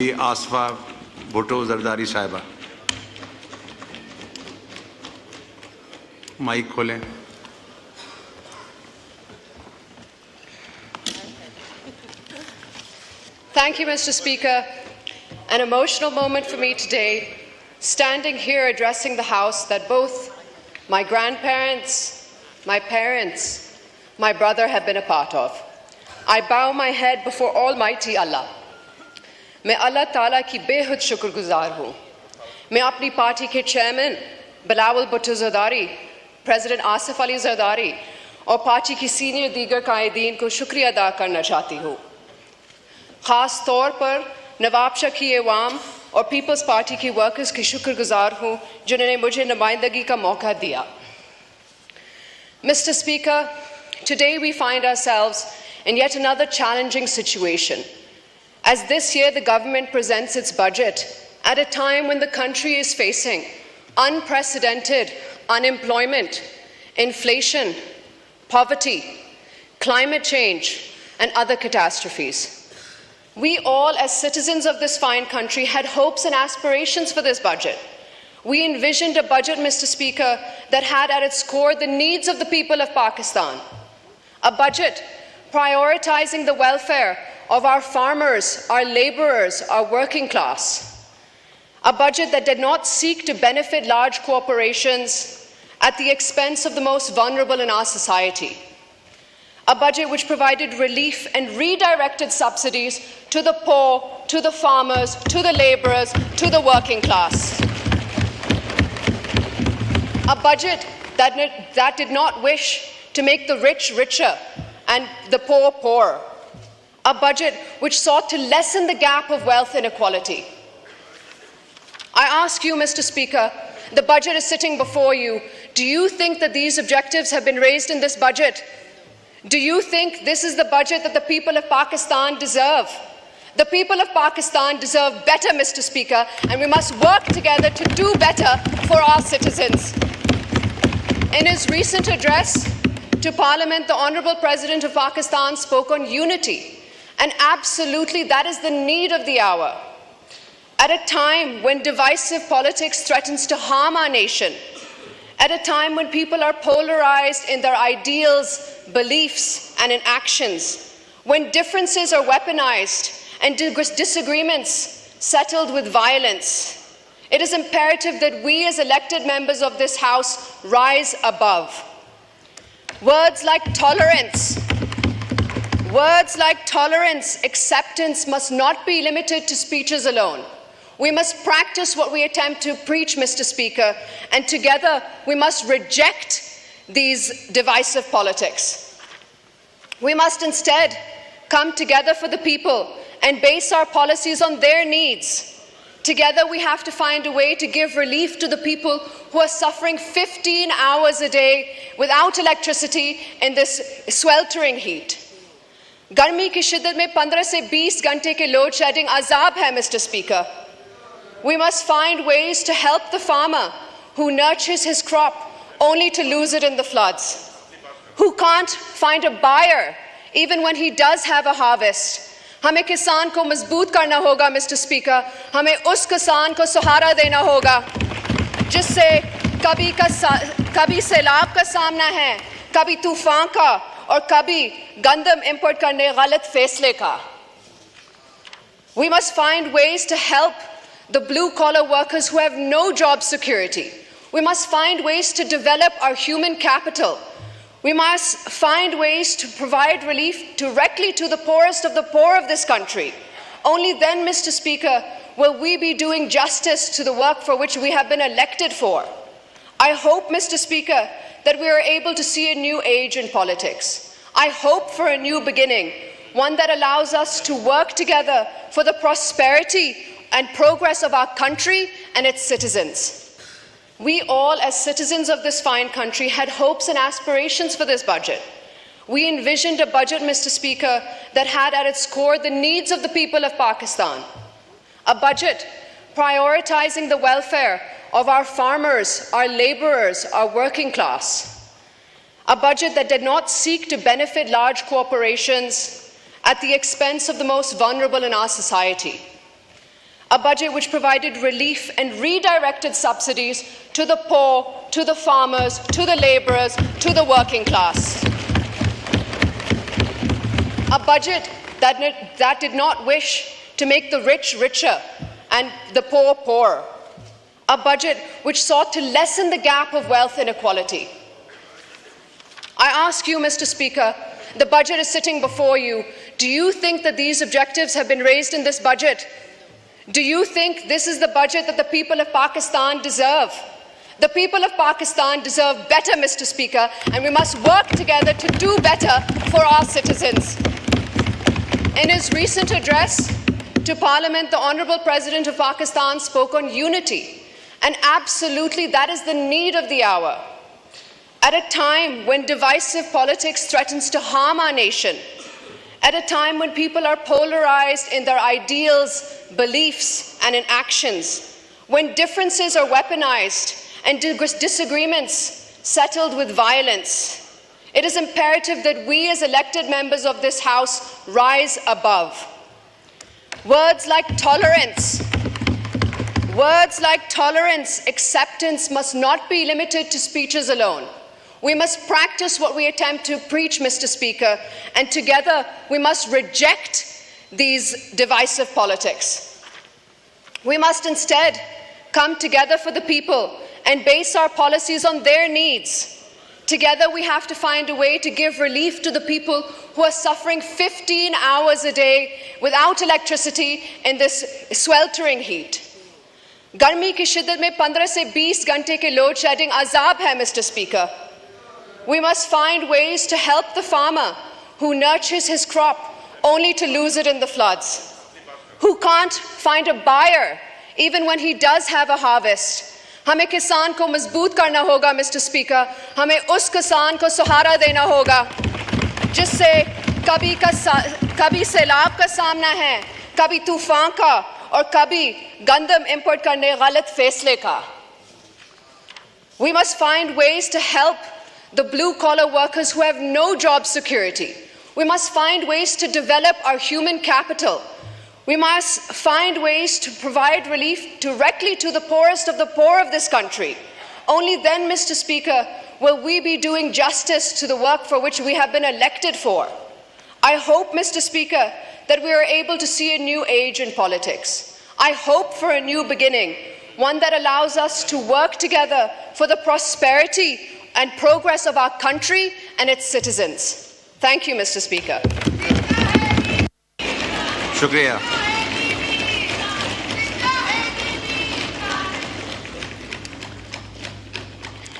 आसफा भुट्टो जरदारी साहिबा, माइक खोलें। Thank you, Mr. Speaker. An emotional moment for me today, standing here addressing the House that both my grandparents, my parents, my brother have been a part of. I bow my head before Almighty Allah. मैं अल्लाह ताला की बेहद शुक्रगुजार हूँ। मैं अपनी party के chairman Bilawal Bhutto Zardari, president Asif Ali Zardari और पार्टी की सीनियर दीगर कायदीन को शुक्रिया अदा करना चाहती हूँ। ख़ास तौर पर नवाब शकी अवाम और पीपल्स पार्टी की वर्कर्स की शुक्रगुजार हूँ जिन्होंने मुझे नुमाइंदगी का मौका दिया। Mr. Speaker, today we find ourselves in yet another challenging situation, as this year the government presents its budget at a time when the country is facing unprecedented unemployment, inflation, poverty, climate change, and other catastrophes. We all, as citizens of this fine country, had hopes and aspirations for this budget. We envisioned a budget, Mr. Speaker, that had at its core the needs of the people of Pakistan. A budget prioritizing the welfare of our farmers, our labourers, our working class. A budget that did not seek to benefit large corporations at the expense of the most vulnerable in our society. A budget which provided relief and redirected subsidies to the poor, to the farmers, to the labourers, to the working class. A budget that did not wish to make the rich richer and the poor poorer. A budget which sought to lessen the gap of wealth inequality. I ask you, Mr. Speaker, the budget is sitting before you. Do you think that these objectives have been raised in this budget? Do you think this is the budget that the people of Pakistan deserve? The people of Pakistan deserve better, Mr. Speaker, and we must work together to do better for our citizens. In his recent address to Parliament, the Honourable President of Pakistan spoke on unity. And absolutely, that is the need of the hour. At a time when divisive politics threatens to harm our nation, at a time when people are polarized in their ideals, beliefs, and in actions, when differences are weaponized and disagreements settled with violence, it is imperative that we as elected members of this House rise above. Words like tolerance, acceptance must not be limited to speeches alone. We must practice what we attempt to preach, Mr. Speaker, and together we must reject these divisive politics. We must instead come together for the people and base our policies on their needs. Together we have to find a way to give relief to the people who are suffering 15 hours a day without electricity in this sweltering heat. गर्मी की शिद्दत में 15 से 20 घंटे के load shedding अजाब है, Mr. Speaker. We must find ways to help the farmer who nurtures his crop only to lose it in the floods, who can't find a buyer even when he does have a harvest. हमें किसान को मजबूत करना होगा, Mr. Speaker. हमें उस किसान को सहारा देना होगा जिससे कभी सैलाब का सामना है, कभी तूफान का और कभी गंदम इंपोर्ट करने गलत फैसले का. We must find ways to help the blue-collar workers who have no job security. We must find ways to develop our human capital. We must find ways to provide relief directly to the poorest of the poor of this country. Only then, Mr. Speaker, will we be doing justice to the work for which we have been elected for. I hope, Mr. Speaker, that we are able to see a new age in politics. I hope for a new beginning, one that allows us to work together for the prosperity and progress of our country and its citizens. We all, as citizens of this fine country, had hopes and aspirations for this budget. We envisioned a budget, Mr. Speaker, that had at its core the needs of the people of Pakistan. A budget prioritizing the welfare of our farmers, our labourers, our working class. A budget that did not seek to benefit large corporations at the expense of the most vulnerable in our society. a budget which provided relief and redirected subsidies to the poor, to the farmers, to the labourers, to the working class. A budget that did not wish to make the rich richer and the poor poorer. A budget which sought to lessen the gap of wealth inequality. I ask you, Mr. Speaker, the budget is sitting before you. Do you think that these objectives have been raised in this budget? Do you think this is the budget that the people of Pakistan deserve? The people of Pakistan deserve better, Mr. Speaker, and we must work together to do better for our citizens. In his recent address to Parliament, the Honourable President of Pakistan spoke on unity, and absolutely that is the need of the hour. At a time when divisive politics threatens to harm our nation, at a time when people are polarized in their ideals, beliefs, and in actions, when differences are weaponized and disagreements settled with violence, it is imperative that we as elected members of this House rise above. Words like tolerance, acceptance must not be limited to speeches alone. We must practice what we attempt to preach, Mr. Speaker, and together we must reject these divisive politics. We must instead come together for the people and base our policies on their needs. Together we have to find a way to give relief to the people who are suffering 15 hours a day without electricity in this sweltering heat. गर्मी की शिद्दत में 15 से 20 घंटे के load shedding अजाब है, Mr. Speaker. We must find ways to help the farmer who nurtures his crop only to lose it in the floods, who can't find a buyer even when he does have a harvest. हमें किसान को मजबूत करना होगा, Mr. Speaker. हमें उस किसान को सहारा देना होगा जिससे कभी सैलाब का सामना है, कभी तूफान का और कभी गंदम इंपोर्ट करने गलत फैसले का. We must find ways to help the blue-collar workers who have no job security. We must find ways to develop our human capital. We must find ways to provide relief directly to the poorest of the poor of this country. Only then, Mr. Speaker, will we be doing justice to the work for which we have been elected for. I hope, Mr. Speaker, that we are able to see a new age in politics. I hope for a new beginning, one that allows us to work together for the prosperity and progress of our country and its citizens. Thank you, Mr. Speaker. Shukriya.